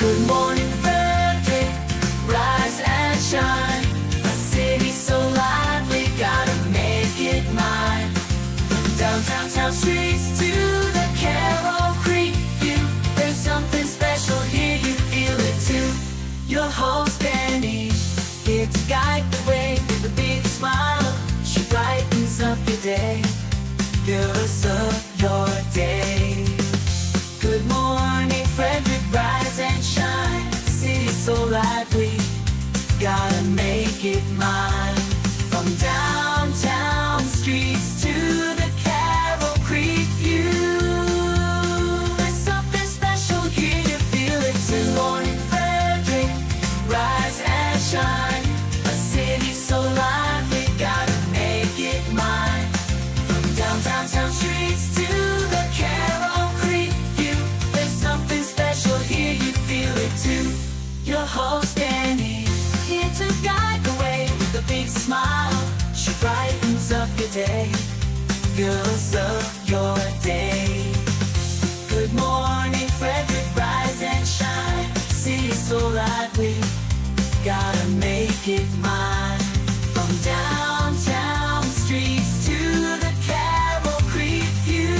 Good morning, Frederick, rise and shine. A city so lively, gotta make it mine. From downtown town streets to the Carroll Creek view, there's something special here, you feel it too. Your host Danny, here to guide the way with a big smile. She brightens up your day, fills up your day. Good morning, Frederick, rise and shine. City so lively, gotta make it mine. From downtown streets to the Carroll Creek view, there's something special here, you feel it too. Good morning, Frederick, rise and shine. A city so lively, gotta make it mine. From downtown streets to the Carroll Creek view, there's something special here, you feel it too. Your host Danny, here to guide the way with a big smile. She brightens up your day, fills up your day. Good morning, Frederick, rise and shine. City so lively, gotta make it mine. From downtown streets to the Carroll Creek view,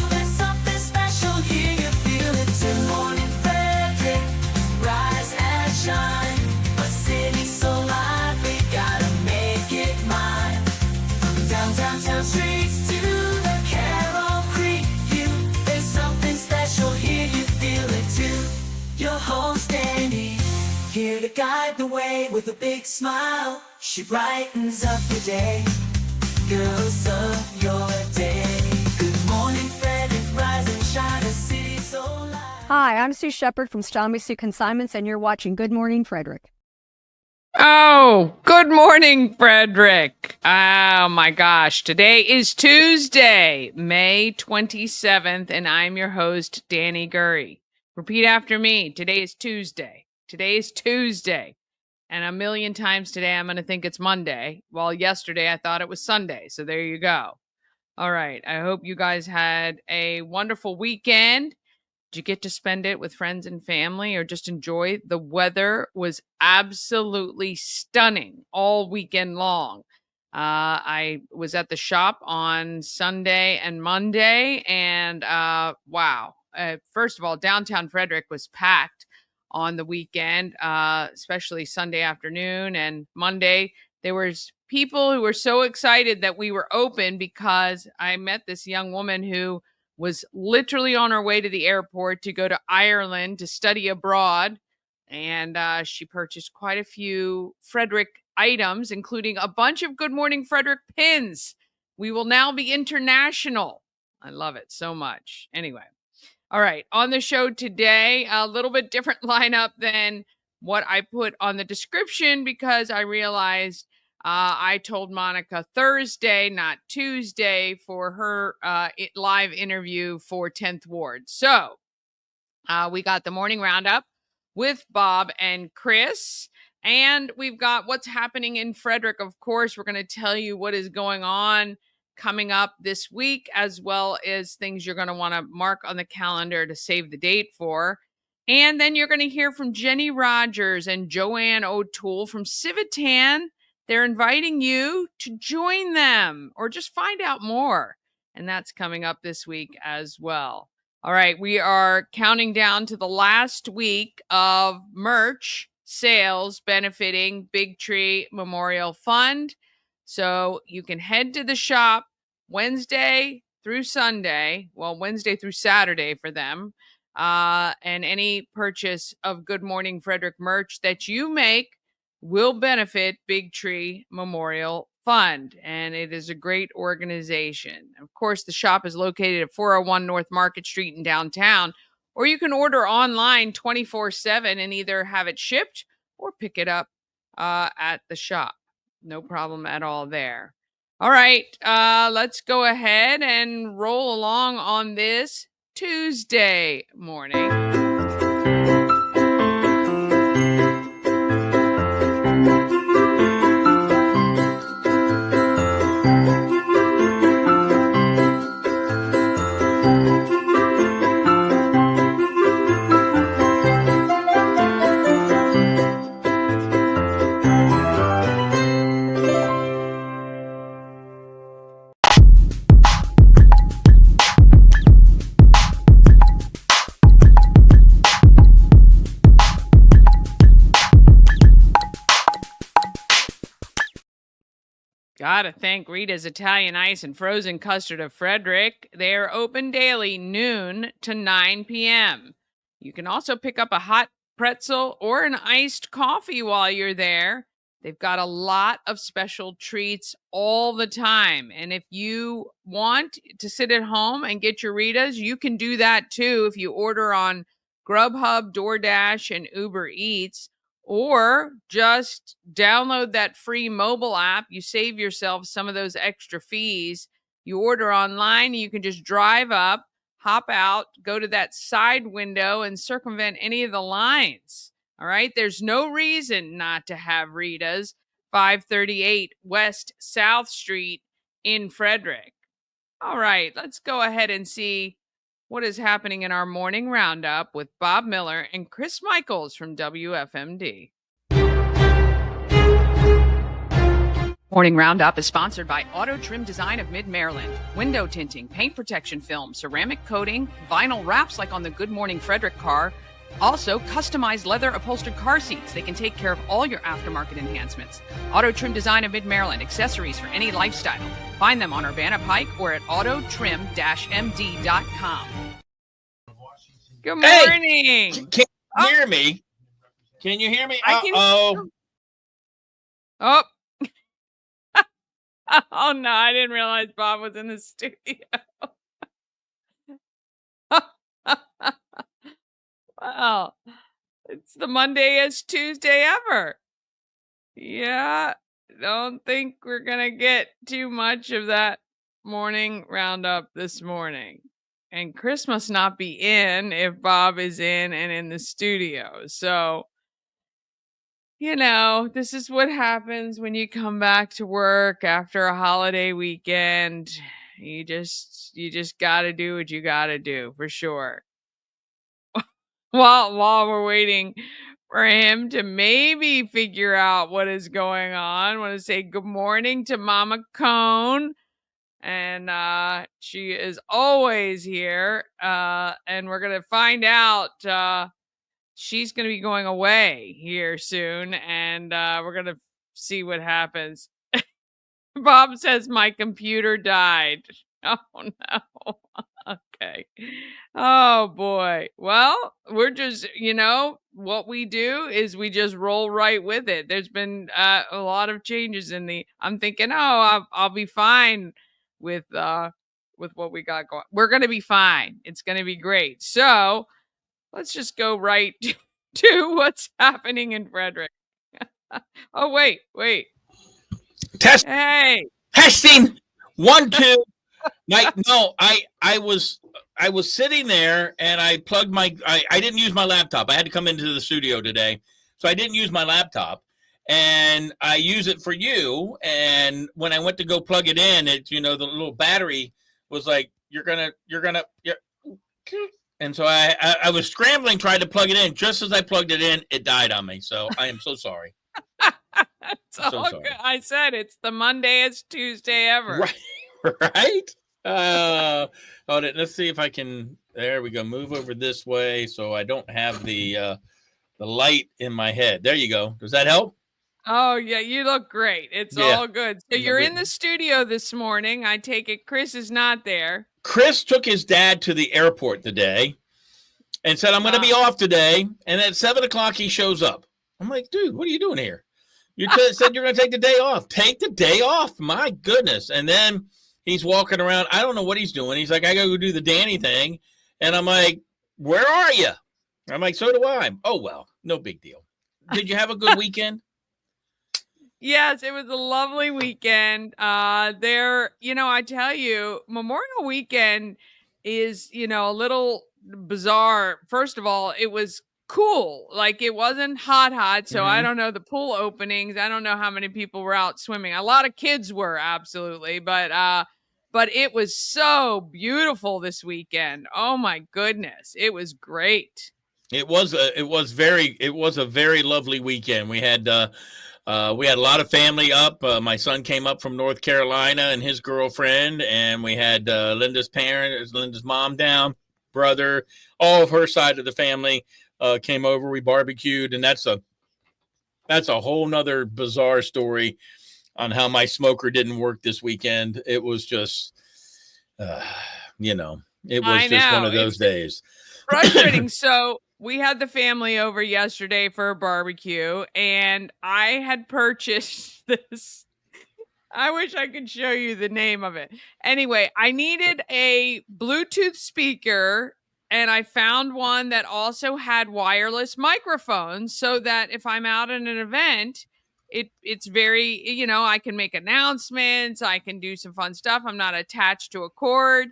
there's something special here, you feel it too. Good morning, Frederick, rise and shine. A city so lively, gotta make it mine. From downtown streets to the Carroll Creek view, there's something special here, you feel it too. Your host Andy, here to guide the way with a big smile. She brightens up your day, fills up your day. Good morning, Frederick, rise and shine. A city so lively. Hi, I'm Sue Shepard from Stalmy Sue Consignments, and you're watching Good Morning Frederick. Oh, good morning, Frederick. Oh my gosh. Today is Tuesday, May 27th, and I'm your host, Danny Gurry. Repeat after me. Today is Tuesday. Today is Tuesday. And a million times today, I'm going to think it's Monday. While yesterday, I thought it was Sunday. So there you go. All right. I hope you guys had a wonderful weekend. Did you get to spend it with friends and family or just enjoy? The weather was absolutely stunning all weekend long. I was at the shop on Sunday and Monday, and wow. First of all, downtown Frederick was packed on the weekend, especially Sunday afternoon and Monday. There was people who were so excited that we were open because I met this young woman who was literally on her way to the airport to go to Ireland to study abroad. And she purchased quite a few Frederick items, including a bunch of Good Morning Frederick pins. We will now be international. I love it so much. Anyway. All right. On the show today, a little bit different lineup than what I put on the description because I realized I told Monica Thursday, not Tuesday, for her live interview for 10th Ward. So we got the morning roundup with Bob and Chris, and we've got what's happening in Frederick. Of course, we're going to tell you what is going on coming up this week, as well as things you're going to want to mark on the calendar to save the date for. And then you're going to hear from Jenny Rogers and Joanne O'Toole from Civitan. They're inviting you to join them or just find out more. And that's coming up this week as well. All right, we are counting down to the last week of merch sales benefiting Big Tree Memorial Fund. So you can head to the shop Wednesday through Sunday, well, Wednesday through Saturday for them. And any purchase of Good Morning Frederick merch that you make will benefit Big Tree Memorial Fund. And it is a great organization. Of course, the shop is located at 401 North Market Street in downtown, or you can order online 24/7 and either have it shipped or pick it up at the shop. No problem at all there. All right, let's go ahead and roll along on this Tuesday morning. Gotta thank Rita's Italian Ice and Frozen Custard of Frederick. They are open daily, noon to 9 p.m. You can also pick up a hot pretzel or an iced coffee while you're there. They've got a lot of special treats all the time. And if you want to sit at home and get your Rita's, you can do that too if you order on Grubhub, DoorDash, and Uber Eats. Or just download that free mobile app. You save yourself some of those extra fees. You order online, you can just drive up, hop out, go to that side window, and circumvent any of the lines. All right. There's no reason not to have Rita's. 538 West South Street in Frederick. All right. Let's go ahead and see what is happening in our morning roundup with Bob Miller and Chris Michaels from WFMD. Morning Roundup is sponsored by Auto Trim Design of Mid-Maryland. Window tinting, paint protection film, ceramic coating, vinyl wraps like on the Good Morning Frederick car. Also, customized leather upholstered car seats. They can take care of all your aftermarket enhancements. Auto Trim Design of Mid-Maryland. Accessories for any lifestyle. Find them on Urbana Pike or at autotrim-md.com. Good morning. Hey, can you hear me? Can you hear me? Oh. Oh, no, I didn't realize Bob was in the studio. Wow. It's the Mondayest Tuesday ever. Yeah, don't think we're going to get too much of that morning roundup this morning. And Chris must not be in if Bob is in and in the studio. So, this is what happens when you come back to work after a holiday weekend. You just got to do what you got to do for sure. While we're waiting for him to maybe figure out what is going on, I want to say good morning to Mama Cone. And she is always here. And we're going to find out she's going to be going away here soon. And we're going to see what happens. Bob says my computer died. Oh, no. Okay. Oh, boy. Well, we're just, what we do is we just roll right with it. There's been a lot of changes I'm thinking, I'll be fine with what we got going. We're going to be fine. It's going to be great. So let's just go right to what's happening in Frederick. Oh, wait. Hey. Testing. 1, 2. No, I was sitting there and I plugged I didn't use my laptop. I had to come into the studio today. So I didn't use my laptop and I use it for you. And when I went to go plug it in, the little battery was like, yeah. And so I was scrambling, trying to plug it in. Just as I plugged it in, it died on me. So I am so sorry. It's all so good. I said it's the Mondayest Tuesday ever. Right? Let's see if I can. There we go. Move over this way so I don't have the light in my head. There you go. Does that help? Oh, yeah. You look great. It's all good. So you're in the studio this morning. I take it Chris is not there. Chris took his dad to the airport today and said, I'm going to be off today. And at 7:00, he shows up. I'm like, dude, what are you doing here? You said you're going to take the day off. Take the day off. My goodness. And then he's walking around. I don't know what he's doing. He's like, I got to go do the Danny thing. And I'm like, where are you? I'm like, so do I. Oh, well, no big deal. Did you have a good weekend? Yes, it was a lovely weekend. I tell you, Memorial Weekend is, a little bizarre. First of all, it was cool. Like it wasn't hot. So I don't know the pool openings. I don't know how many people were out swimming. A lot of kids were, absolutely. But it was so beautiful this weekend. Oh my goodness. It was great. It was a very lovely weekend. We had a lot of family up. My son came up from North Carolina and his girlfriend, and we had Linda's parents, Linda's mom down, brother, all of her side of the family came over. We barbecued, and that's a whole nother bizarre story. on how my smoker didn't work this weekend. It was just, it was I just one know. of those It's days. frustrating. So we had the family over yesterday for a barbecue, and I had purchased this. I wish I could show you the name of it. Anyway, I needed a Bluetooth speaker, and I found one that also had wireless microphones so that if I'm out at an event, it's very, I can make announcements, I can do some fun stuff. I'm not attached to a cord.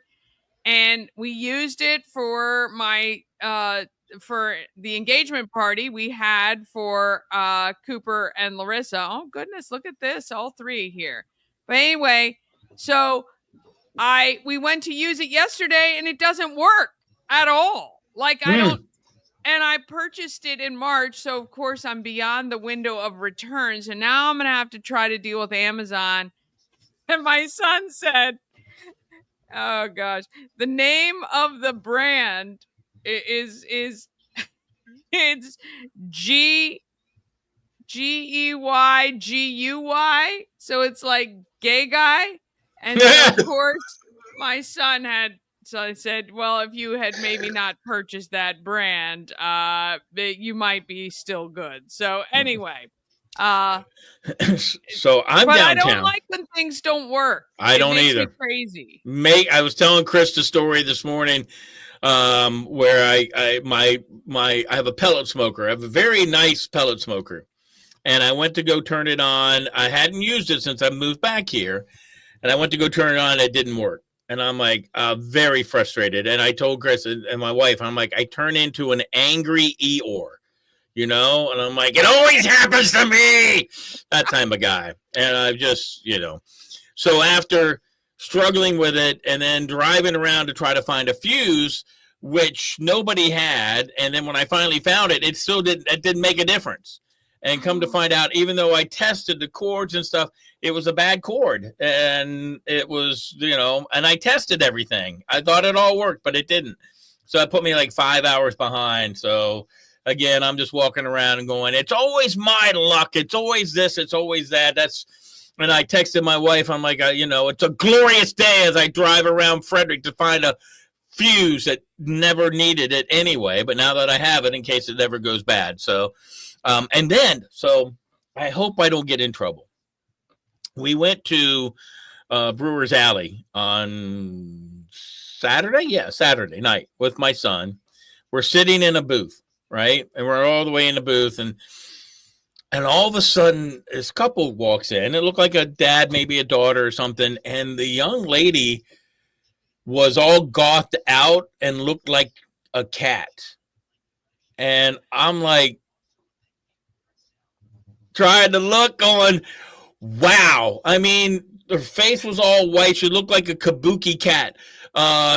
And we used it for my for the engagement party we had for Cooper and Larissa. Oh goodness, look at this, all three here. But anyway, so we went to use it yesterday and it doesn't work at all. Like I don't, and I purchased it in March, so of course I'm beyond the window of returns, and now I'm gonna have to try to deal with Amazon. And my son said, oh gosh, the name of the brand is it's GEYGUY, so it's like gay guy. And so of course my son had, so I said, well, if you had maybe not purchased that brand, you might be still good. So anyway, So I'm but downtown. I don't like when things don't work. I don't makes either. Me crazy. I was telling Chris the story this morning, where I have a pellet smoker. I have a very nice pellet smoker, and I went to go turn it on. I hadn't used it since I moved back here, and I went to go turn it on. It didn't work, and I'm like very frustrated. And I told Chris and my wife, I'm like, I turn into an angry Eeyore. And I'm like, it always happens to me, that type of guy. And I just, so after struggling with it and then driving around to try to find a fuse, which nobody had, and then when I finally found it, it didn't make a difference. And come to find out, even though I tested the cords and stuff, it was a bad cord. And it was, and I tested everything. I thought it all worked, but it didn't. So that put me like 5 hours behind. So again, I'm just walking around and going, it's always my luck. It's always this. It's always that. And I texted my wife. I'm like, it's a glorious day as I drive around Frederick to find a fuse that never needed it anyway. But now that I have it, in case it ever goes bad. So, so I hope I don't get in trouble. We went to Brewer's Alley on Saturday. Yeah, Saturday night with my son. We're sitting in a booth. Right. And we're all the way in the booth. And all of a sudden, this couple walks in. It looked like a dad, maybe a daughter or something. And the young lady was all gothed out and looked like a cat. And I'm like, trying to look, going, wow. I mean, her face was all white. She looked like a kabuki cat.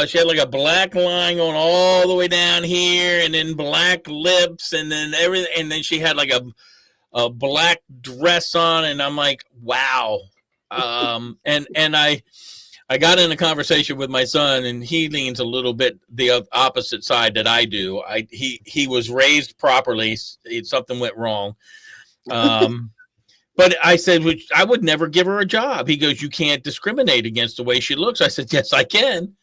She had like a black line going all the way down here, and then black lips, and then everything, and then she had like a black dress on, and I'm like, wow. And I got in a conversation with my son, and he leans a little bit the opposite side that I do. He was raised properly. Something went wrong. But I said, I would never give her a job. He goes, you can't discriminate against the way she looks. I said, yes, I can.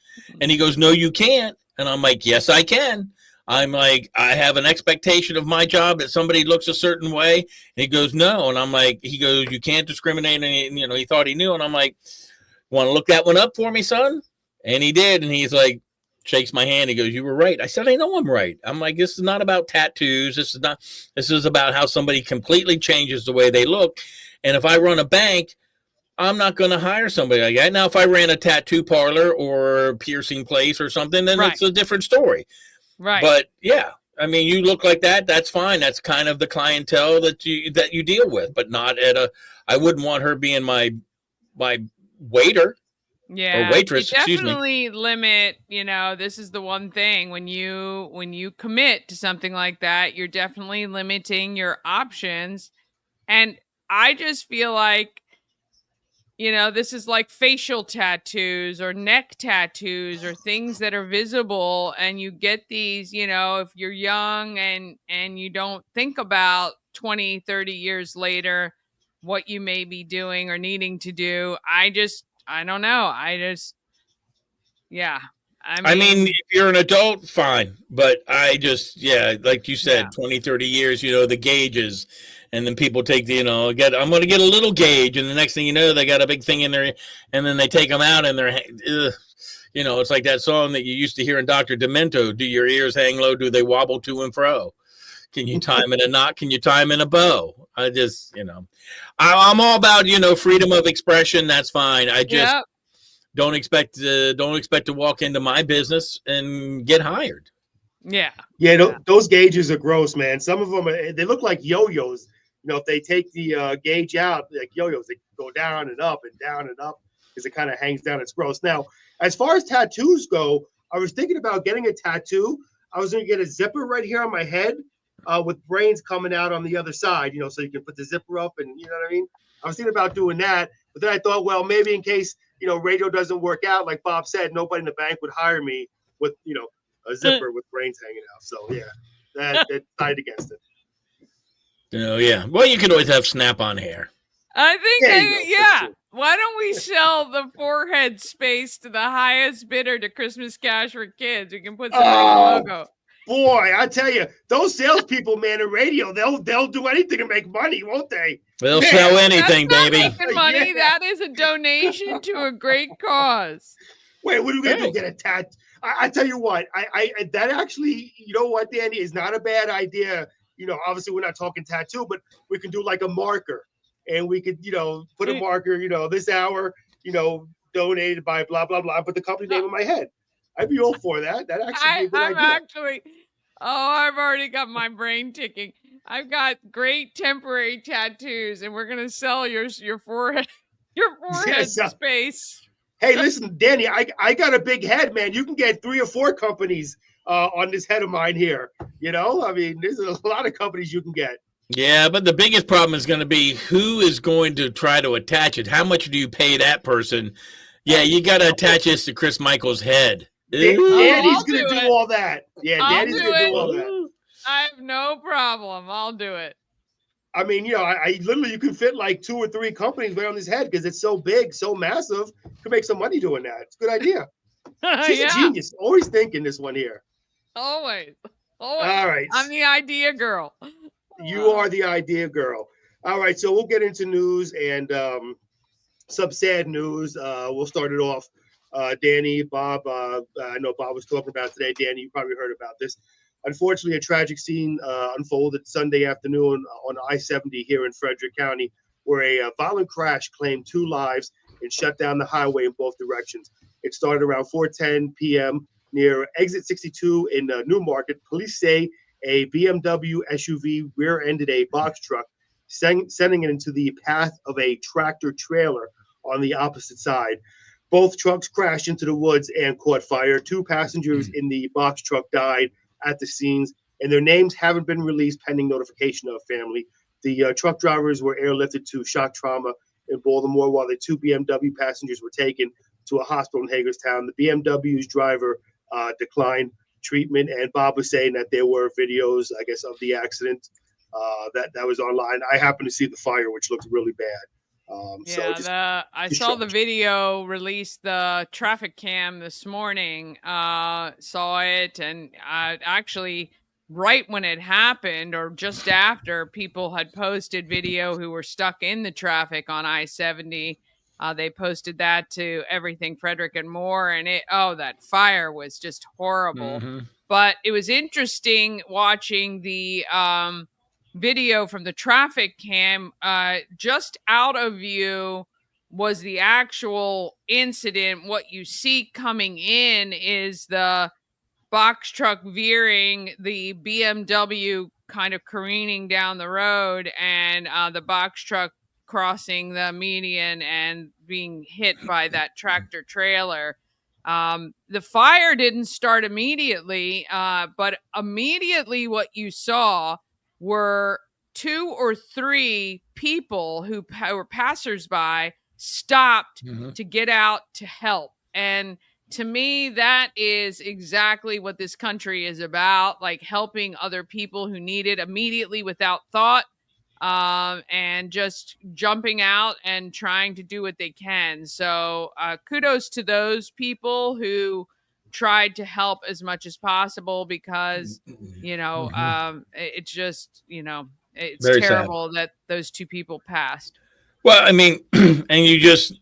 And he goes, no, you can't. And I'm like, yes, I can. I'm like, I have an expectation of my job that somebody looks a certain way. And he goes, no. And I'm like, he goes, you can't discriminate. And, he thought he knew. And I'm like, want to look that one up for me, son? And he did. And he's like, shakes my hand. He goes, you were right. I said, I know I'm right. I'm like, this is not about tattoos. This is about how somebody completely changes the way they look. And if I run a bank, I'm not going to hire somebody like that. Now, if I ran a tattoo parlor or piercing place or something, then It's a different story. Right. But yeah, I mean, you look like that. That's fine. That's kind of the clientele that you deal with, but not I wouldn't want her being my waiter. Yeah, or waitress. You Excuse me. definitely limit. This is the one thing when you commit to something like that, you're definitely limiting your options. And I just feel like, this is like facial tattoos or neck tattoos or things that are visible, and you get these, if you're young and you don't think about 20, 30 years later, what you may be doing or needing to do. I don't know. Yeah. I mean, if you're an adult, fine. But I just, yeah, like you said, Yeah. 20, 30 years, the gauges. And then people take I'm going to get a little gauge. And the next thing you know, they got a big thing in there. And then they take them out and it's like that song that you used to hear in Dr. Demento. Do your ears hang low? Do they wobble to and fro? Can you tie them in a knot? Can you tie them in a bow? I just, I'm all about, freedom of expression. That's fine. I just don't expect to walk into my business and get hired. Yeah. Those gauges are gross, man. Some of them they look like yo-yos. If they take the gauge out, like yo-yos, they go down and up because it kind of hangs down. It's gross. Now, as far as tattoos go, I was thinking about getting a tattoo. I was going to get a zipper right here on my head with brains coming out on the other side, so you can put the zipper up and you know what I mean? I was thinking about doing that, but then I thought, well, maybe in case, radio doesn't work out, like Bob said, nobody in the bank would hire me with, a zipper with brains hanging out. So yeah, that died against it. Yeah. Well, you can always have snap-on hair. I think, why don't we sell the forehead space to the highest bidder to Christmas Cash for Kids? We can put some logo. Boy, I tell you, those salespeople, man, in radio, they'll do anything to make money, won't they? They'll sell anything, that's baby. Not making money. Yeah. That is a donation to a great cause. Wait, what are we gonna do? Get a tat? I tell you what, I that actually, you know what, Danny, is not a bad idea. Obviously we're not talking tattoo, but we can do like a marker, and we could, put a marker, this hour, donated by blah blah blah. Put the company name on my head. I'd be all for that. That actually be a good idea. I've already got my brain ticking. I've got great temporary tattoos, and we're gonna sell your forehead, space. Hey, listen, Danny, I got a big head, man. You can get 3 or 4 companies on this head of mine here. I mean, there's a lot of companies you can get. Yeah, but the biggest problem is going to be who is going to try to attach it. How much do you pay that person? Yeah, you got to attach this to Chris Michael's head. Danny's going to do all that. Yeah, Danny's going to do all that. I have no problem. I'll do it. I mean, I literally, you can fit like 2 or 3 companies right on his head because it's so big, so massive. You can make some money doing that. It's a good idea. She's a genius. Always thinking this one here. Always. All right. I'm the idea girl. You are the idea girl. All right. So we'll get into news and some sad news. We'll start it off. Danny, Bob, I know Bob was talking about today. Danny, you probably heard about this. Unfortunately, a tragic scene unfolded Sunday afternoon on I-70 here in Frederick County, where a violent crash claimed 2 lives and shut down the highway in both directions. It started around 4:10 p.m. near exit 62 in Newmarket. Police say a BMW SUV rear-ended a box truck, sending it into the path of a tractor trailer on the opposite side. Both trucks crashed into the woods and caught fire. 2 passengers in the box truck died at the scenes, and their names haven't been released pending notification of family. The truck drivers were airlifted to shock trauma in Baltimore, while the 2 BMW passengers were taken to a hospital in Hagerstown. The BMW's driver declined treatment, and Bob was saying that there were videos, I guess, of the accident that was online. I happened to see the fire, which looked really bad. I saw the video released, the traffic cam this morning, saw it, and actually right when it happened or just after, people had posted video who were stuck in the traffic on I-70. They posted that to Everything Frederick and more, and that fire was just horrible. Mm-hmm. But it was interesting watching the video from the traffic cam. Just out of view was the actual incident. What you see coming in is the box truck veering, the BMW kind of careening down the road, and the box truck crossing the median and being hit by that tractor trailer. The fire didn't start immediately, but immediately what you saw were 2 or 3 people who were passersby stopped to get out to help. And to me, that is exactly what this country is about, like helping other people who need it immediately without thought. and just jumping out and trying to do what they can. So kudos to those people who tried to help as much as possible, because, it's just, it's Very sad. terrible that those two people passed. Well, I mean, and you just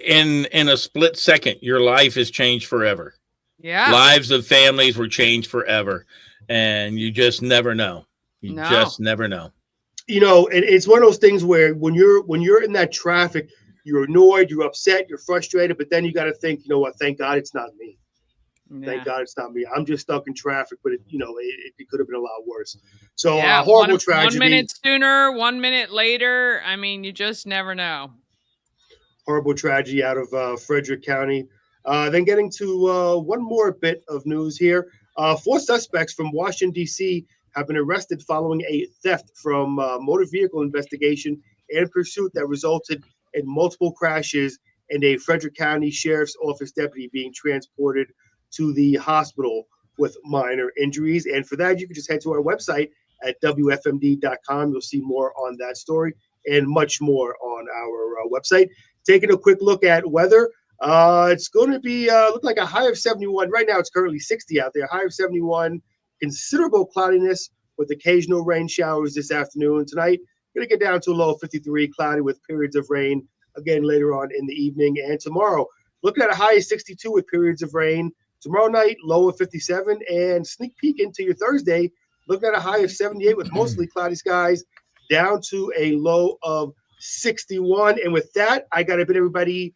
in a split second, your life has changed forever. Yeah. Lives of families were changed forever, and you just never know. You just never know. It's one of those things where when you're in that traffic, you're annoyed, you're upset, you're frustrated, but then you got to think, you know what? Thank God it's not me. Yeah. Thank God it's not me. I'm just stuck in traffic, but it could have been a lot worse. So Yeah, horrible tragedy. 1 minute sooner, 1 minute later. I mean, you just never know. Horrible tragedy out of Frederick County. Then getting to one more bit of news here. 4 suspects from Washington, D.C. have been arrested following a theft from motor vehicle investigation and pursuit that resulted in multiple crashes and a Frederick County Sheriff's Office deputy being transported to the hospital with minor injuries. And for that, you can just head to our website at WFMD.com. You'll see more on that story and much more on our website. Taking a quick look at weather. It's going to be look like a high of 71. Right now, it's currently 60 out there. High of 71. Considerable cloudiness with occasional rain showers this afternoon. Tonight, going to get down to a low of 53, cloudy with periods of rain again later on in the evening. And tomorrow, looking at a high of 62 with periods of rain. Tomorrow night, low of 57, and sneak peek into your Thursday, looking at a high of 78 with mostly cloudy skies, down to a low of 61. And with that, I got to bid everybody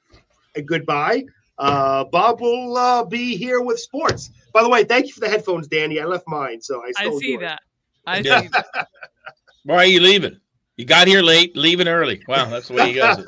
a goodbye. Bob will be here with sports. By the way, thank you for the headphones, Danny. I left mine, so I stole see yours. that. I see that. Why are you leaving? You got here late, leaving early. Wow, that's the way he goes.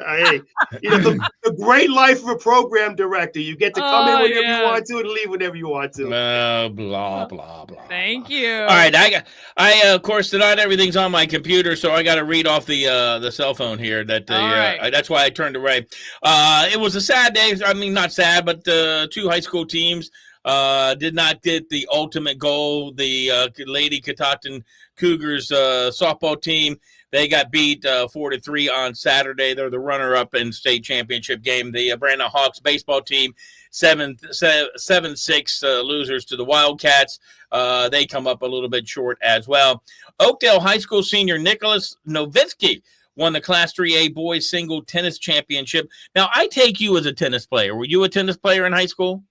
Hey, the great life of a program director. You get to come in whenever you want to and leave whenever you want to. Blah, blah, blah. Thank you. All right, I of course, tonight everything's on my computer, so I got to read off the cell phone here. That's why I turned away. It was a sad day. I mean, not sad, but 2 high school teams did not get the ultimate goal. The Lady Catoctin Cougars softball team, they got beat 4-3 on Saturday. They're the runner-up in state championship game. The Brandon Hawks baseball team, 7-6 losers to the Wildcats. They come up a little bit short as well. Oakdale High School senior Nicholas Novitsky won the Class 3A boys single tennis championship. Now, I take you as a tennis player. Were you a tennis player in high school?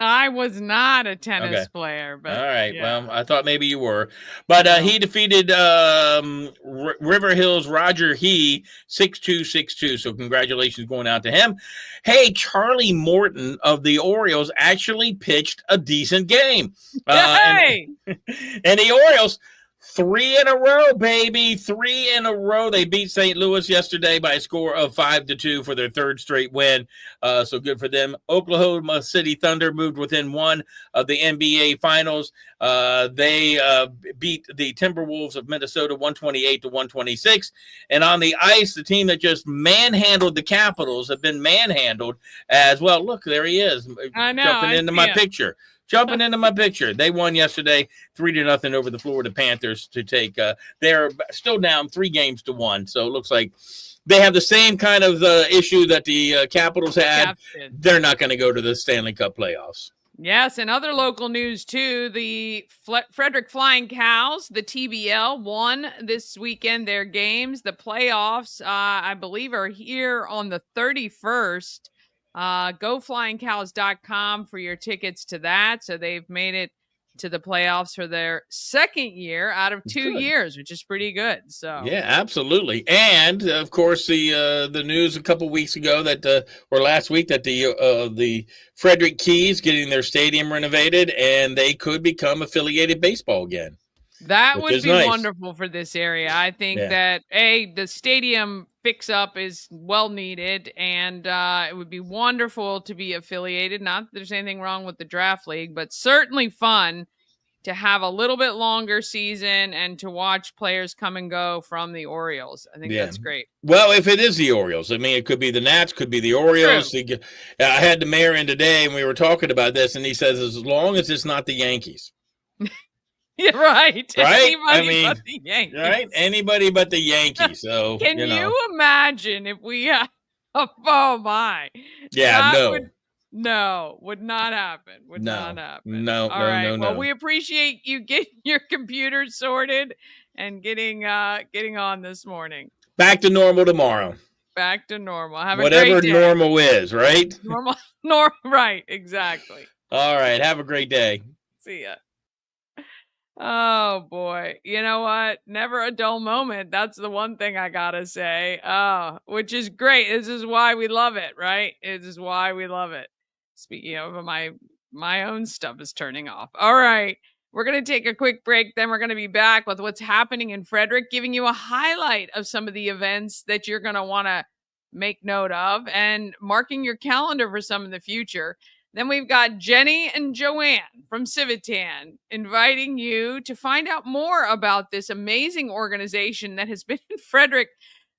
I was not a tennis player, but all right. Yeah. Well, I thought maybe you were, but he defeated River Hills Roger He 6-2, 6-2. So congratulations going out to him. Hey, Charlie Morton of the Orioles actually pitched a decent game. And the Orioles, 3 in a row, baby. 3 in a row. They beat St. Louis yesterday by a score of 5-2 for their 3rd straight win. So good for them. Oklahoma City Thunder moved within 1 of the NBA Finals. They beat the Timberwolves of Minnesota 128-126. And on the ice, the team that just manhandled the Capitals have been manhandled as well. Look, there he is. I know. Jumping into my picture. They won yesterday 3-0 over the Florida Panthers to take. They're still down 3-1. So it looks like they have the same kind of issue that the Capitals had. They're not going to go to the Stanley Cup playoffs. Yes, and other local news too. The Frederick Flying Cows, the TBL, won this weekend their games. The playoffs, I believe, are here on the 31st. GoFlyingCows.com for your tickets to that. So they've made it to the playoffs for their 2nd year out of 2 years, which is pretty good. So yeah, absolutely. And of course, the news a couple weeks ago that or last week that the Frederick Keys getting their stadium renovated and they could become affiliated baseball again. That would be wonderful for this area. I think that the stadium fix-up is well needed, and it would be wonderful to be affiliated. Not that there's anything wrong with the draft league, but certainly fun to have a little bit longer season and to watch players come and go from the Orioles. I think that's great. Well, if it is the Orioles, I mean, it could be the Nats, could be the Orioles. I had the mayor in today, and we were talking about this, and he says, as long as it's not the Yankees. Right. Right? Anybody but the Yankees. Right? Anybody but the Yankees. So, Can you imagine if we had oh my. Yeah, That no. would not happen. Would not happen. No, All no, right. no, Well, no. we appreciate you getting your computer sorted and getting on this morning. Back to normal tomorrow. Back to normal. Have Whatever a great day. normal is, right? Normal. Right. Exactly. All right. Have a great day. See ya. Oh boy. You know what? Never a dull moment. That's the one thing I gotta say. Which is great. This is why we love it, right? This is why we love it. Speaking of my own stuff is turning off. All right. We're gonna take a quick break, then we're gonna be back with what's happening in Frederick, giving you a highlight of some of the events that you're gonna wanna make note of and marking your calendar for some in the future. Then we've got Jenny and Joanne from Civitan inviting you to find out more about this amazing organization that has been in Frederick,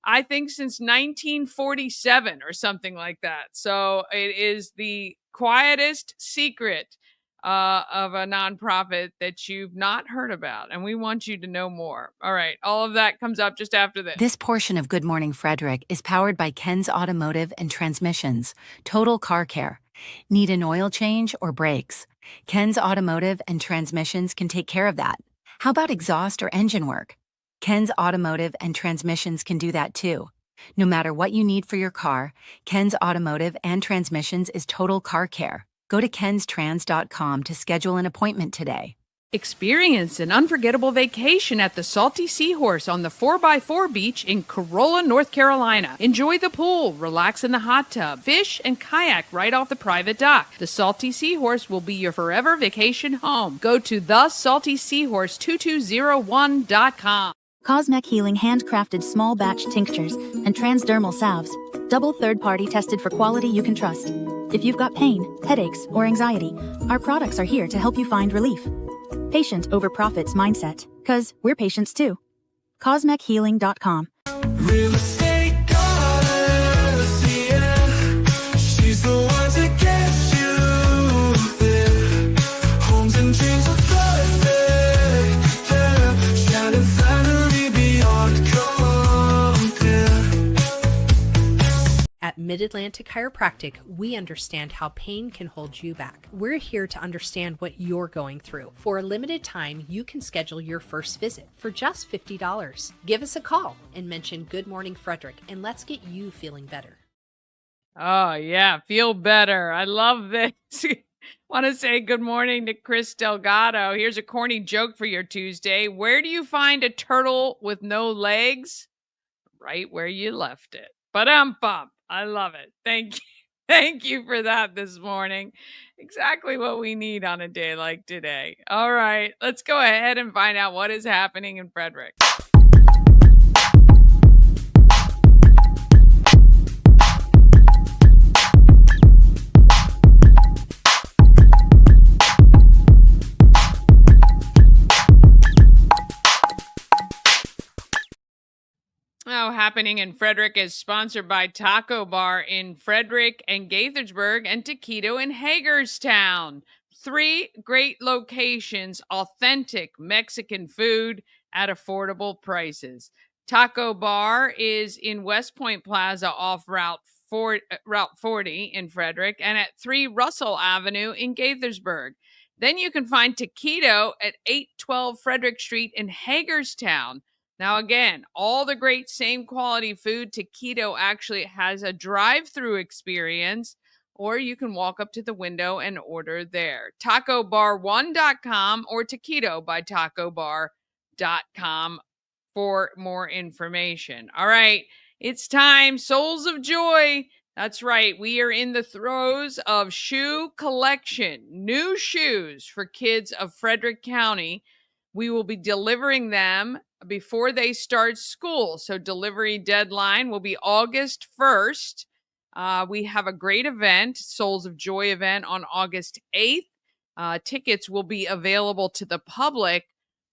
I think, since 1947 or something like that. So it is the quietest secret of a nonprofit that you've not heard about, and we want you to know more. All right, all of that comes up just after this. This portion of Good Morning Frederick is powered by Ken's Automotive and Transmissions, Total Car Care. Need an oil change or brakes? Ken's Automotive and Transmissions can take care of that. How about exhaust or engine work? Ken's Automotive and Transmissions can do that too. No matter what you need for your car, Ken's Automotive and Transmissions is Total Car Care. Go to kenstrans.com to schedule an appointment today. Experience an unforgettable vacation at the Salty Seahorse on the 4x4 beach in Corolla, North Carolina. Enjoy the pool, relax in the hot tub, fish, and kayak right off the private dock. The Salty Seahorse will be your forever vacation home. Go to thesaltyseahorse2201.com. Cosmec Healing handcrafted small batch tinctures and transdermal salves. Double third-party tested for quality you can trust. If you've got pain, headaches, or anxiety, our products are here to help you find relief. Patient over profits mindset, 'cause we're patients too. CosmecHealing.com. Real estate goddess, yeah. She's the one to get you there. Homes and dreams are perfect, yeah. Shining finally beyond compare. At Mid-Atlantic Chiropractic, we understand how pain can hold you back. We're here to understand what you're going through. For a limited time, you can schedule your first visit for just $50. Give us a call and mention Good Morning Frederick, and let's get you feeling better. Oh, yeah. Feel better. I love this. Want to say good morning to Chris Delgado. Here's a corny joke for your Tuesday. Where do you find a turtle with no legs? Right where you left it. Ba-dum-bum. I love it. Thank you. Thank you for that this morning. Exactly what we need on a day like today. All right, let's go ahead and find out what is happening in Frederick. Oh, happening in Frederick is sponsored by Taco Bar in Frederick and Gaithersburg and Taquito in Hagerstown. 3 great locations, authentic Mexican food at affordable prices. Taco Bar is in West Point Plaza off Route 40 in Frederick and at 3 Russell Avenue in Gaithersburg. Then you can find Taquito at 812 Frederick Street in Hagerstown. Now, again, all the great same quality food. Taquito actually has a drive-through experience, or you can walk up to the window and order there. TacoBar1.com or Taquito by TacoBar.com for more information. All right, it's time. Souls of Joy. That's right. We are in the throes of shoe collection. New shoes for kids of Frederick County. We will be delivering them before they start school. So delivery deadline will be August 1st. We have a great event, Souls of Joy event on August 8th. Tickets will be available to the public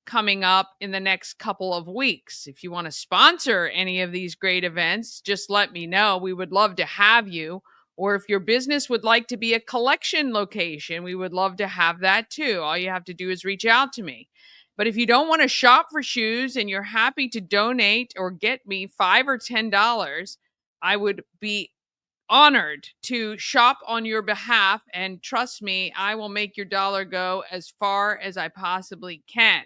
coming up in the next couple of weeks. If you want to sponsor any of these great events, just let me know. We would love to have you. Or if your business would like to be a collection location, we would love to have that too. All you have to do is reach out to me. But if you don't want to shop for shoes and you're happy to donate or get me $5 or $10, I would be honored to shop on your behalf. And trust me, I will make your dollar go as far as I possibly can.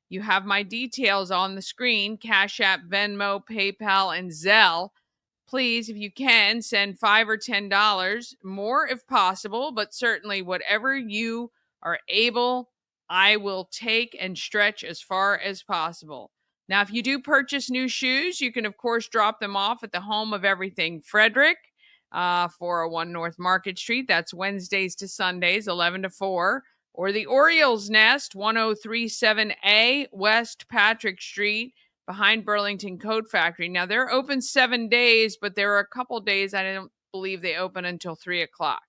You have my details on the screen: Cash App, Venmo, PayPal, and Zelle. Please, if you can, send $5 or $10, more if possible, but certainly whatever you are able, I will take and stretch as far as possible. Now, if you do purchase new shoes, you can, of course, drop them off at the home of Everything Frederick, 401 North Market Street. That's Wednesdays to Sundays, 11 to 4. Or the Orioles Nest, 1037A West Patrick Street, behind Burlington Coat Factory. Now, they're open 7 days, but there are a couple days I don't believe they open until 3 o'clock.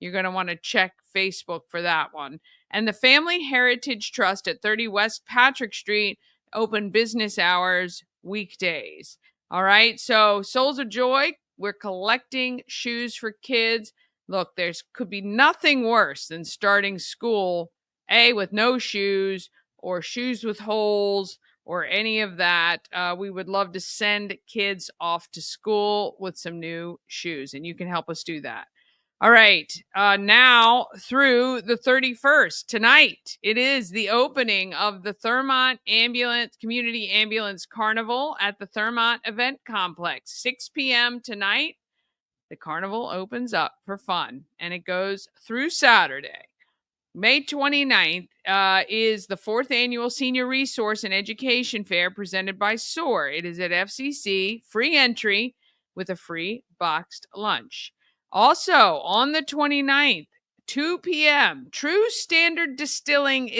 You're going to want to check Facebook for that one. And the Family Heritage Trust at 30 West Patrick Street, open business hours weekdays. All right, so Souls of Joy, we're collecting shoes for kids. Look, there's could be nothing worse than starting school, with no shoes or shoes with holes or any of that. We would love to send kids off to school with some new shoes, and you can help us do that. All right, now through the 31st, tonight, it is the opening of the Thurmont Community Ambulance Carnival at the Thurmont Event Complex. 6 p.m. tonight, the carnival opens up for fun, and it goes through Saturday. May 29th is the 4th Annual Senior Resource and Education Fair presented by SOAR. It is at FCC, free entry with a free boxed lunch. Also, on the 29th, 2 p.m., True Standard Distilling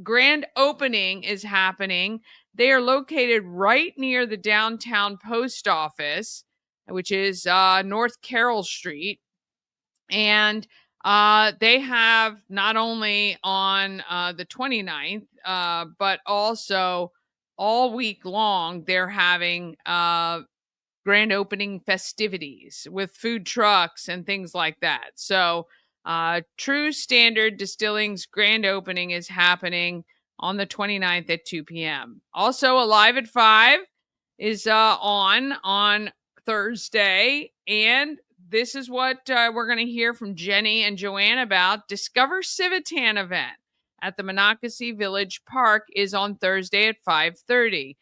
grand opening is happening. They are located right near the downtown post office, which is North Carroll Street. And they have not only on the 29th, but also all week long, they're having grand opening festivities with food trucks and things like that. So True Standard Distilling's grand opening is happening on the 29th at 2 p.m. Also, Alive at 5 is on Thursday, and this is what we're going to hear from Jenny and Joanne about. Discover Civitan event at the Monocacy Village Park is on Thursday at 5:30.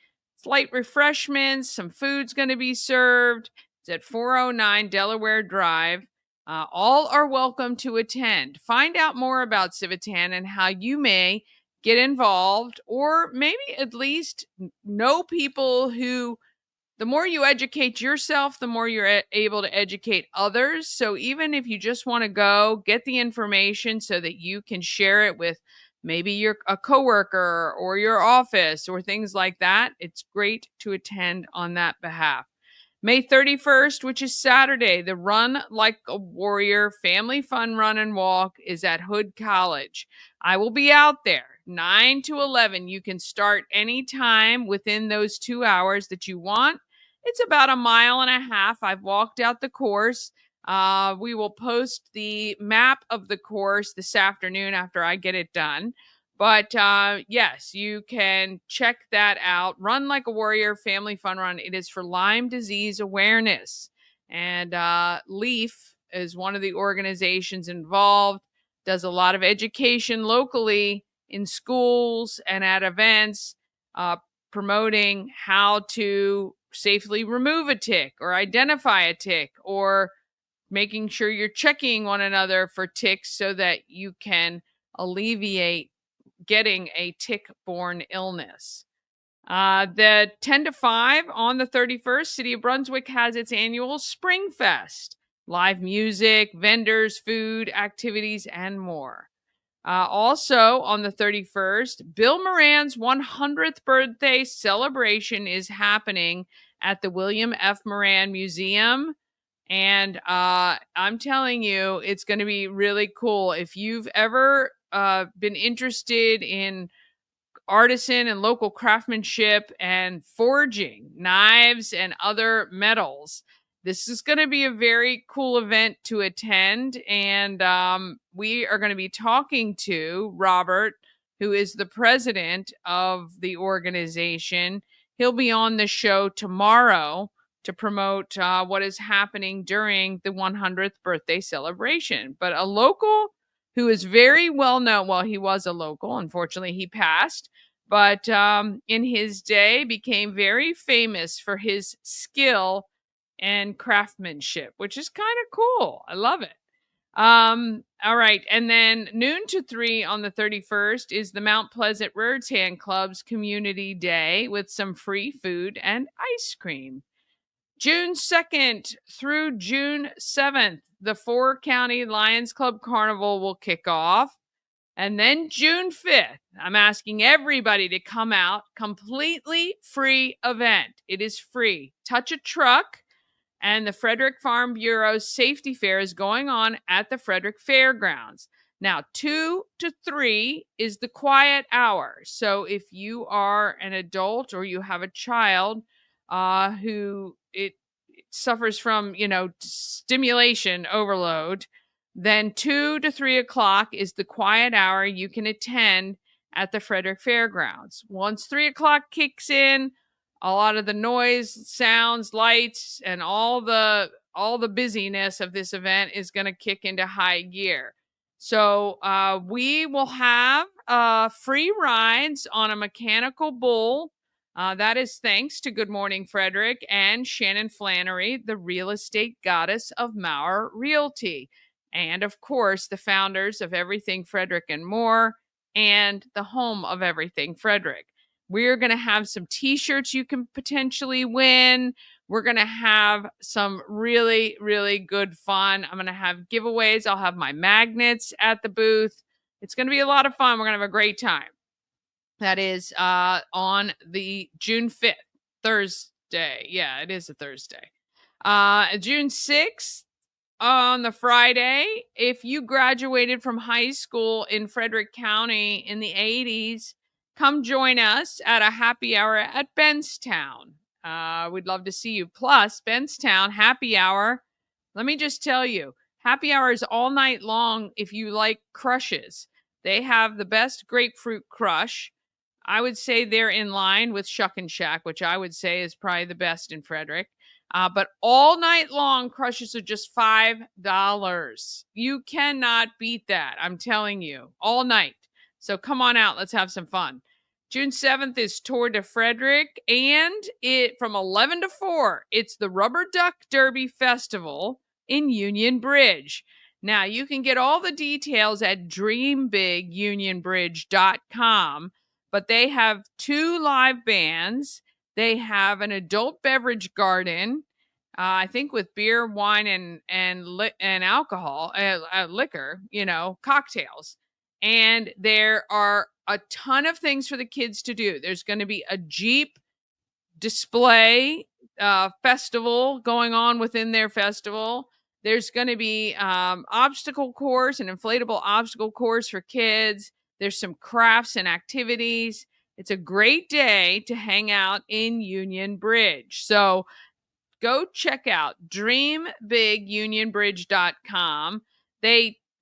Light refreshments, some food's going to be served. It's at 409 Delaware Drive. All are welcome to attend. Find out more about Civitan and how you may get involved, or maybe at least know people who, the more you educate yourself, the more you're able to educate others. So even if you just want to go, get the information so that you can share it with maybe a coworker or your office or things like that, it's great to attend on that behalf. May 31st, which is Saturday, the Run Like a Warrior Family Fun Run and Walk is at Hood College. I will be out there 9 to 11. You can start anytime within those 2 hours that you want. It's about 1.5 miles. I've walked out the course. We will post the map of the course this afternoon after I get it done. But yes, you can check that out. Run Like a Warrior Family Fun Run. It is for Lyme disease awareness. And LEAF is one of the organizations involved, does a lot of education locally in schools and at events, promoting how to safely remove a tick or identify a tick, or making sure you're checking one another for ticks so that you can alleviate getting a tick-borne illness. The 10 to 5 on the 31st, City of Brunswick has its annual Spring Fest. Live music, vendors, food, activities, and more. Also on the 31st, Bill Moran's 100th birthday celebration is happening at the William F. Moran Museum. And I'm telling you, it's going to be really cool. If you've ever been interested in artisan and local craftsmanship and forging knives and other metals, this is going to be a very cool event to attend. And we are going to be talking to Robert who is the president of the organization. He'll be on the show tomorrow to promote what is happening during the 100th birthday celebration. But a local who is very well known, well, he was a local. Unfortunately, he passed. But in his day became very famous for his skill and craftsmanship, which is kind of cool. I love it. All right. And then noon to 3 on the 31st is the Mount Pleasant Roads Hand Club's Community Day with some free food and ice cream. June 2nd through June 7th, the 4-County Lions Club Carnival will kick off. And then June 5th, I'm asking everybody to come out. Completely free event. It is free. Touch a truck. And the Frederick Farm Bureau's safety fair is going on at the Frederick Fairgrounds. Now, 2 to 3 is the quiet hour. So if you are an adult or you have a child who it suffers from, stimulation overload, then 2 to 3 o'clock is the quiet hour you can attend at the Frederick Fairgrounds. Once 3 o'clock kicks in, a lot of the noise, sounds, lights, and all the busyness of this event is going to kick into high gear. So we will have free rides on a mechanical bull. That is thanks to Good Morning Frederick and Shannon Flannery, the real estate goddess of Maurer Realty. And of course, the founders of Everything Frederick and More and the home of Everything Frederick. We're going to have some t-shirts you can potentially win. We're going to have some really, really good fun. I'm going to have giveaways. I'll have my magnets at the booth. It's going to be a lot of fun. We're going to have a great time. That is on the June 5th, Thursday. Yeah, it is a Thursday. June 6th, on the Friday, if you graduated from high school in Frederick County in the 80s, come join us at a happy hour at Benstown. We'd love to see you. Plus, Benstown happy hour. Let me just tell you, happy hour is all night long if you like crushes. They have the best grapefruit crush. I would say they're in line with Shuckin' Shack, which I would say is probably the best in Frederick. But all night long, crushes are just $5. You cannot beat that. I'm telling you, all night. So come on out. Let's have some fun. June 7th is Tour de Frederick, and from 11 to 4, it's the Rubber Duck Derby Festival in Union Bridge. Now, you can get all the details at dreambigunionbridge.com, but they have 2 live bands. They have an adult beverage garden, I think with beer, wine, and alcohol, liquor, cocktails. And there are a ton of things for the kids to do. There's going to be a Jeep display festival going on within their festival. There's going to be obstacle course, an inflatable obstacle course for kids. There's some crafts and activities. It's a great day to hang out in Union Bridge. So go check out dreambigunionbridge.com.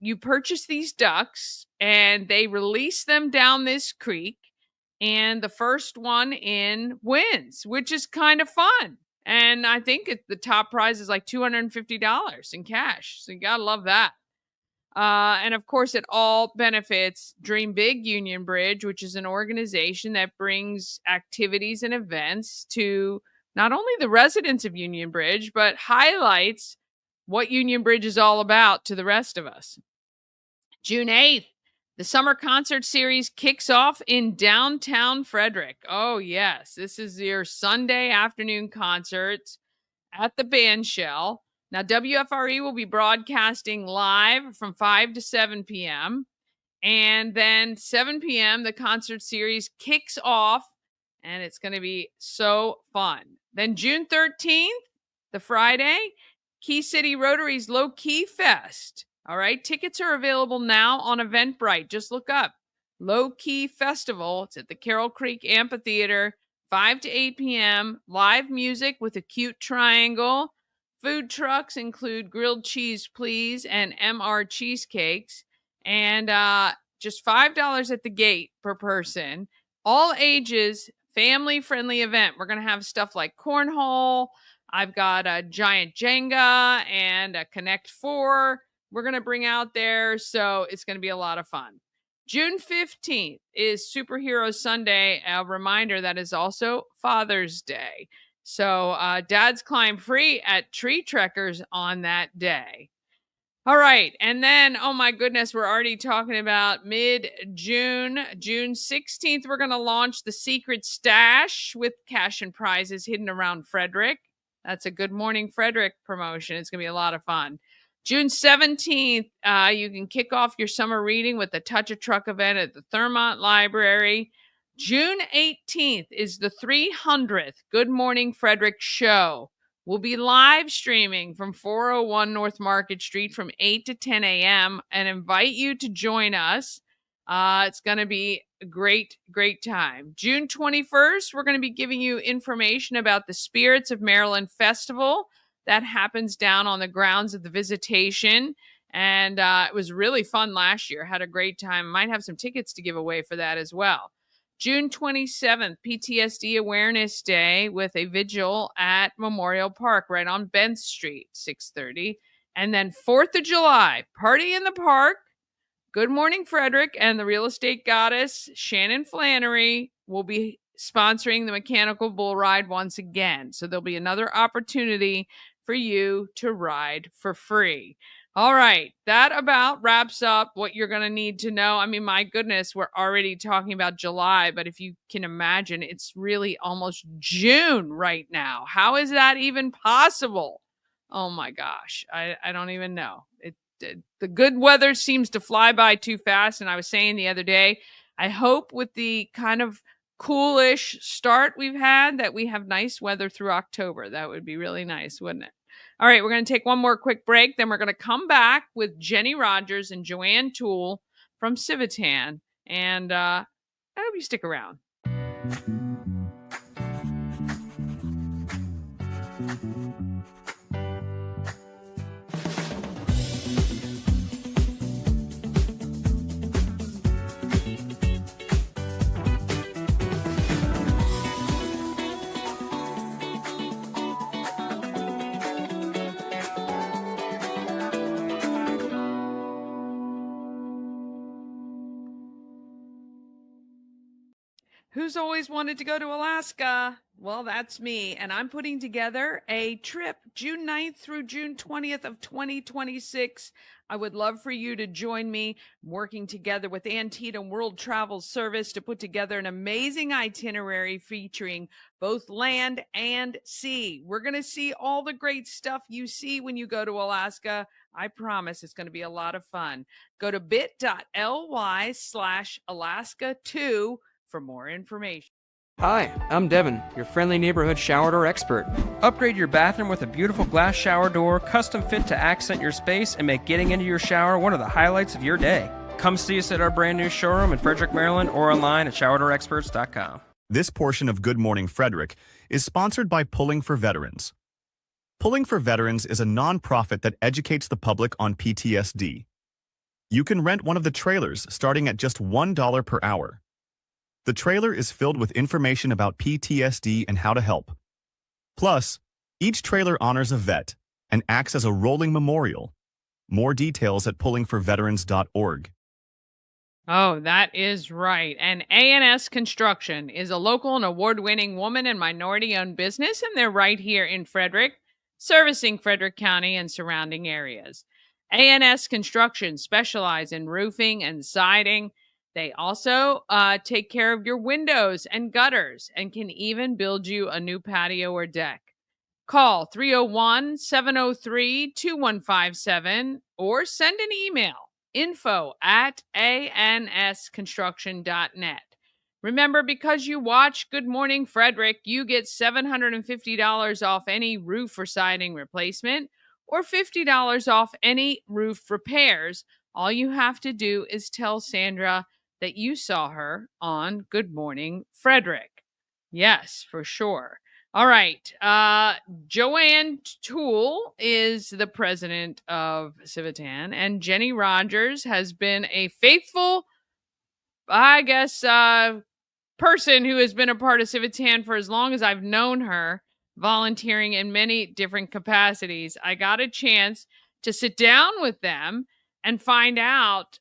You purchase these ducks and they release them down this creek, and the first one in wins, which is kind of fun. And I think the top prize is like $250 in cash. So you got to love that. And of course, it all benefits Dream Big Union Bridge, which is an organization that brings activities and events to not only the residents of Union Bridge, but highlights what Union Bridge is all about to the rest of us. June 8th, the summer concert series kicks off in downtown Frederick. Oh, yes. This is your Sunday afternoon concerts at the band shell. Now, WFRE will be broadcasting live from 5 to 7 p.m. And then 7 p.m., the concert series kicks off, and it's going to be so fun. Then June 13th, the Friday, Key City Rotary's Low Key Fest. All right, tickets are available now on Eventbrite. Just look up Low Key Festival. It's at the Carroll Creek Amphitheater, 5 to 8 p.m. Live music with a cute triangle. Food trucks include grilled cheese, please, and MR cheesecakes. And just $5 at the gate per person. All ages, family-friendly event. We're going to have stuff like cornhole. I've got a giant Jenga and a Connect 4 we're going to bring out there. So it's going to be a lot of fun. June 15th is Superhero Sunday. A reminder that is also Father's Day. So dads climb free at Tree Trekkers on that day. All right. And then, oh my goodness, we're already talking about mid-June. June 16th, we're going to launch the Secret Stash with cash and prizes hidden around Frederick. That's a Good Morning Frederick promotion. It's going to be a lot of fun. June 17th, you can kick off your summer reading with the Touch a Truck event at the Thurmont Library. June 18th is the 300th Good Morning Frederick show. We'll be live streaming from 401 North Market Street from 8 to 10 a.m. and invite you to join us. It's going to be a great, great time. June 21st, we're going to be giving you information about the Spirits of Maryland Festival. That happens down on the grounds of the Visitation. And it was really fun last year. Had a great time. Might have some tickets to give away for that as well. June 27th, PTSD Awareness Day with a vigil at Memorial Park right on Bent Street, 6:30. And then 4th of July, Party in the Park. Good Morning Frederick and the real estate goddess, Shannon Flannery, will be sponsoring the Mechanical Bull Ride once again. So there'll be another opportunity for you to ride for free. All right, that about wraps up what you're going to need to know. I mean, my goodness, we're already talking about July, but if you can imagine, it's really almost June right now. How is that even possible? Oh my gosh, I don't even know. The good weather seems to fly by too fast. And I was saying the other day, I hope with the kind of coolish start we've had that we have nice weather through October. That would be really nice, wouldn't it? All right, we're going to take one more quick break. Then we're going to come back with Jenny Rogers and Joanne Toole from Civitan. And I hope you stick around. Who's always wanted to go to Alaska? Well, that's me. And I'm putting together a trip June 9th through June 20th of 2026. I would love for you to join me. I'm working together with Antietam World Travel Service to put together an amazing itinerary featuring both land and sea. We're going to see all the great stuff you see when you go to Alaska. I promise it's going to be a lot of fun. Go to bit.ly/Alaska2 for more information. Hi, I'm Devin, your friendly neighborhood shower door expert. Upgrade your bathroom with a beautiful glass shower door, custom fit to accent your space and make getting into your shower one of the highlights of your day. Come see us at our brand new showroom in Frederick, Maryland, or online at showerdoorexperts.com. This portion of Good Morning Frederick is sponsored by Pulling for Veterans. Pulling for Veterans is a nonprofit that educates the public on PTSD. You can rent one of the trailers starting at just $1 per hour. The trailer is filled with information about PTSD and how to help. Plus, each trailer honors a vet and acts as a rolling memorial. More details at pullingforveterans.org. Oh, that is right. And A&S Construction is a local and award-winning woman and minority-owned business, and they're right here in Frederick, servicing Frederick County and surrounding areas. A&S Construction specializes in roofing and siding. They also take care of your windows and gutters and can even build you a new patio or deck. Call 301-703-2157 or send an email, info@ansconstruction.net. Remember, because you watch Good Morning Frederick, you get $750 off any roof or siding replacement or $50 off any roof repairs. All you have to do is tell Sandra that you saw her on Good Morning Frederick. Yes, for sure. All right. Joanne Toole is the president of Civitan, and Jenny Rogers has been a faithful I guess, person who has been a part of Civitan for as long as I've known her, volunteering in many different capacities. I got a chance to sit down with them and find out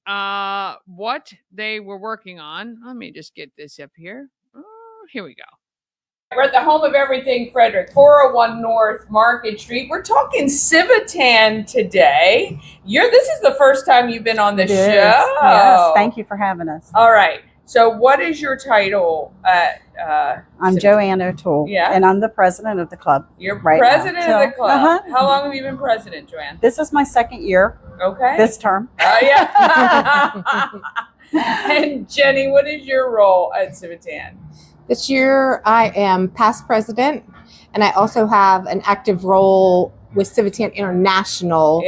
what they were working on. Let me just get this up here. Here we go. We're at the home of everything, Frederick, 401 North Market Street. We're talking Civitan today. This is the first time you've been on the show. Yes, thank you for having us. All right. So what is your title at I'm Civitan? Joanne O'Toole, and I'm the president of the club. You're right president now. of the club. How long have you been president, Joanne? This is my second year. Okay. This term. Yeah. And Jenny, what is your role at Civitan? This year, I am past president, and I also have an active role with Civitan International,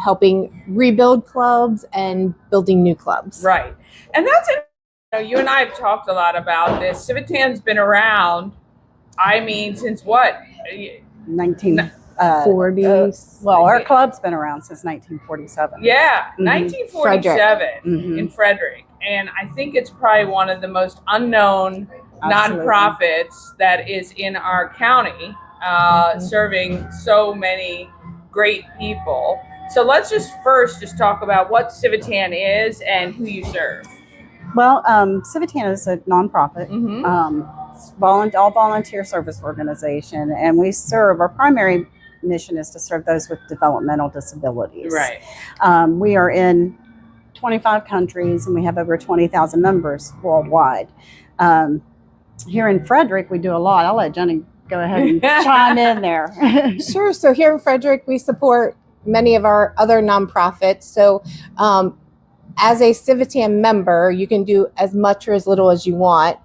helping rebuild clubs and building new clubs. Right. And that's it. You and I have talked a lot about this. Civitan's been around, I mean, since what? 1940s. Well, our club's been around since 1947. Yeah, 1947 Frederick. in Frederick. And I think it's probably one of the most unknown nonprofits that is in our county, serving so many great people. So let's just talk about what Civitan is and who you serve. Well, Civitan is a nonprofit, all volunteer service organization, and we serve, our primary mission is to serve those with developmental disabilities. Right. We are in 25 countries, and we have over 20,000 members worldwide. Here in Frederick, we do a lot. I'll let Jenny go ahead and chime in there. Sure. So here in Frederick, we support many of our other nonprofits. So as a Civitan member, you can do as much or as little as you want.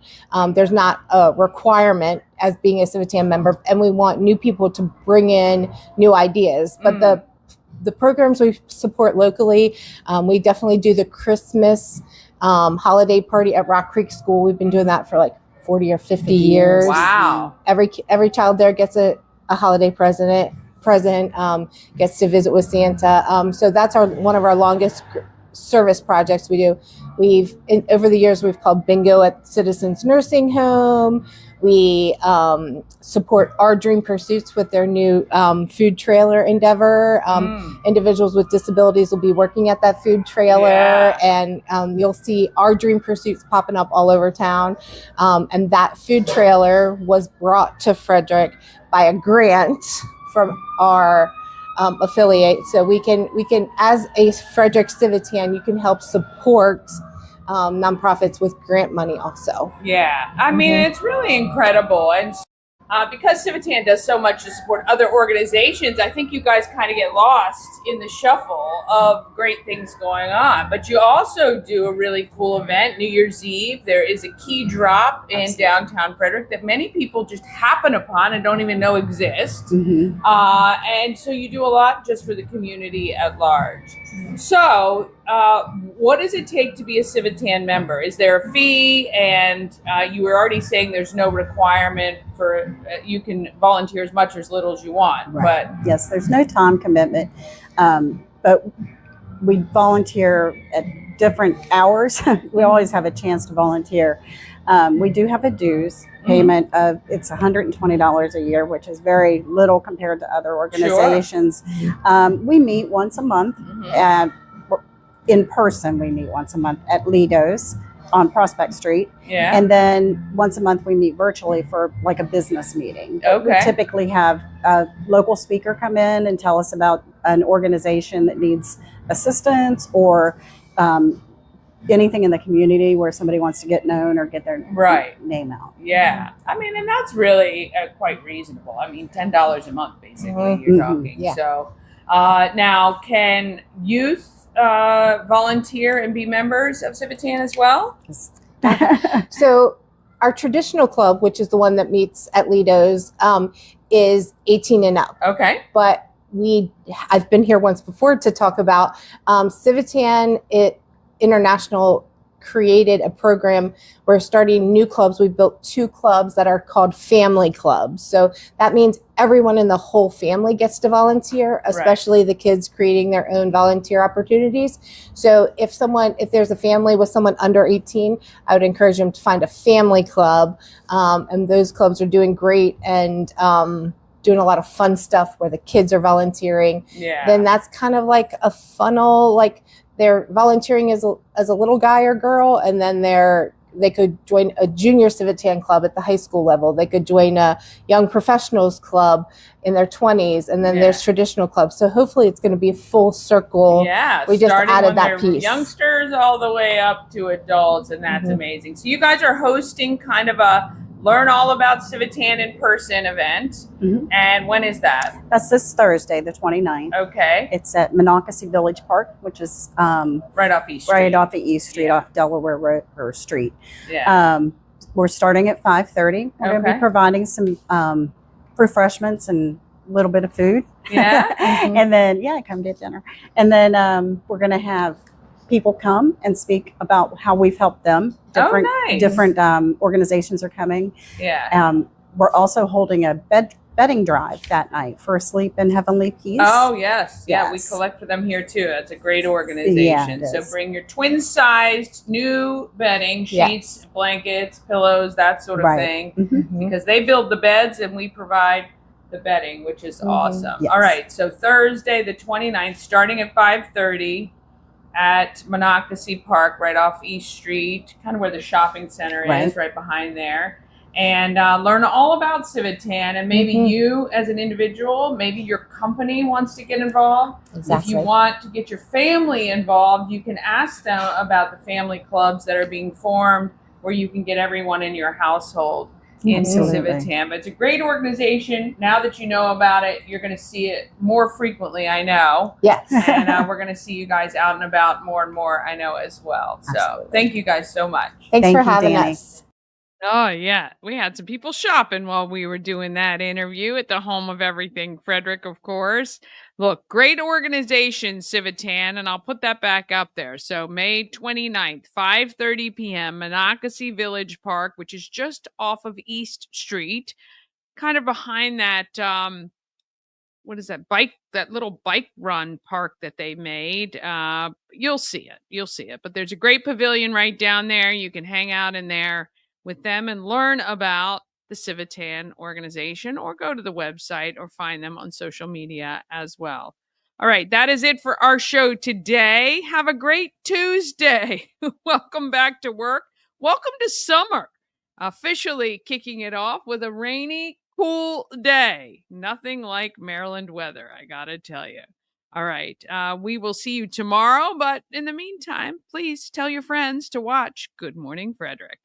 There's not a requirement as being a Civitan member, and we want new people to bring in new ideas. But the programs we support locally, we definitely do the Christmas holiday party at Rock Creek School. We've been doing that for like 40 or 50 years. Wow. Every child there gets a holiday present, gets to visit with Santa. So that's one of our longest service projects we do. Over the years, we've called bingo at Citizens Nursing Home. We support Our Dream Pursuits with their new food trailer endeavor. Individuals with disabilities will be working at that food trailer, and you'll see Our Dream Pursuits popping up all over town. And that food trailer was brought to Frederick by a grant from our affiliate. So we can, as a Frederick Civitan, you can help support nonprofits with grant money also. Yeah, I mean, it's really incredible. And because Civitan does so much to support other organizations, I think you guys kind of get lost in the shuffle of great things going on. But you also do a really cool event, New Year's Eve. There is a key drop in downtown Frederick that many people just happen upon and don't even know exists. And so you do a lot just for the community at large. So what does it take to be a Civitan member? Is there a fee? And you were already saying there's no requirement for, you can volunteer as much or as little as you want. Right. But yes, there's no time commitment, but we volunteer at different hours. We always have a chance to volunteer. We do have a dues payment of, it's $120 a year, which is very little compared to other organizations. We meet once a month. In person, we meet once a month at Lido's on Prospect Street. And then once a month we meet virtually for like a business meeting. We typically have a local speaker come in and tell us about an organization that needs assistance, or anything in the community where somebody wants to get known or get their name out. Yeah, I mean, and that's really quite reasonable. I mean, $10 a month, basically, you're talking. So now, can youth volunteer and be members of Civitan as well? So our traditional club, which is the one that meets at Lido's, is 18 and up. Okay. But I've been here once before to talk about Civitan International created a program. We're starting new clubs. We built 2 clubs that are called family clubs. So that means everyone in the whole family gets to volunteer, especially the kids creating their own volunteer opportunities. So if there's a family with someone under 18, I would encourage them to find a family club. And those clubs are doing great and doing a lot of fun stuff where the kids are volunteering. Yeah. Then that's kind of like a funnel, like they're volunteering as a little guy or girl, and then they could join a junior Civitan club at the high school level. They could join a young professionals club in their 20s, and then there's traditional clubs. So hopefully it's going to be a full circle. Yeah, we just added that piece. Youngsters all the way up to adults, and that's amazing. So you guys are hosting kind of a Learn All About Civitan in Person event. And when is that? That's this Thursday, the 29th. Okay. It's at Monocacy Village Park, which is right off East Street. Right off of East Street, off Delaware Road or Street. Yeah. We're starting at 5:30. We're going to be providing some refreshments and a little bit of food. Yeah. And then, come get dinner. And then we're going to have people come and speak about how we've helped them. Different organizations are coming. Yeah. We're also holding a bedding drive that night for Sleep in Heavenly Peace. Oh, yes. Yeah, we collect for them here, too. That's a great organization. So bring your twin-sized new bedding, sheets, blankets, pillows, that sort of thing, because they build the beds and we provide the bedding, which is awesome. Yes. All right, so Thursday the 29th, starting at 5:30 at Monocacy Park, right off East Street, kind of where the shopping center is, right behind there. And learn all about Civitan, and maybe you as an individual, maybe your company wants to get involved. If you want to get your family involved, you can ask them about the family clubs that are being formed where you can get everyone in your household into Civitan. But it's a great organization. Now that you know about it, you're going to see it more frequently, I know. Yes. And we're going to see you guys out and about more and more, I know, as well. So thank you guys so much. Thanks for having us. Oh, yeah. We had some people shopping while we were doing that interview at the home of everything Frederick, of course. Look, great organization, Civitan, and I'll put that back up there. So May 29th, 5:30 p.m., Monocacy Village Park, which is just off of East Street, kind of behind that, what is that, that little bike run park that they made. You'll see it. But there's a great pavilion right down there. You can hang out in there with them and learn about the Civitan organization, or go to the website or find them on social media as well. All right, that is it for our show today. Have a great Tuesday. Welcome back to work. Welcome to summer. Officially kicking it off with a rainy, cool day. Nothing like Maryland weather, I gotta tell you. All right, we will see you tomorrow, but in the meantime, please tell your friends to watch Good Morning Frederick.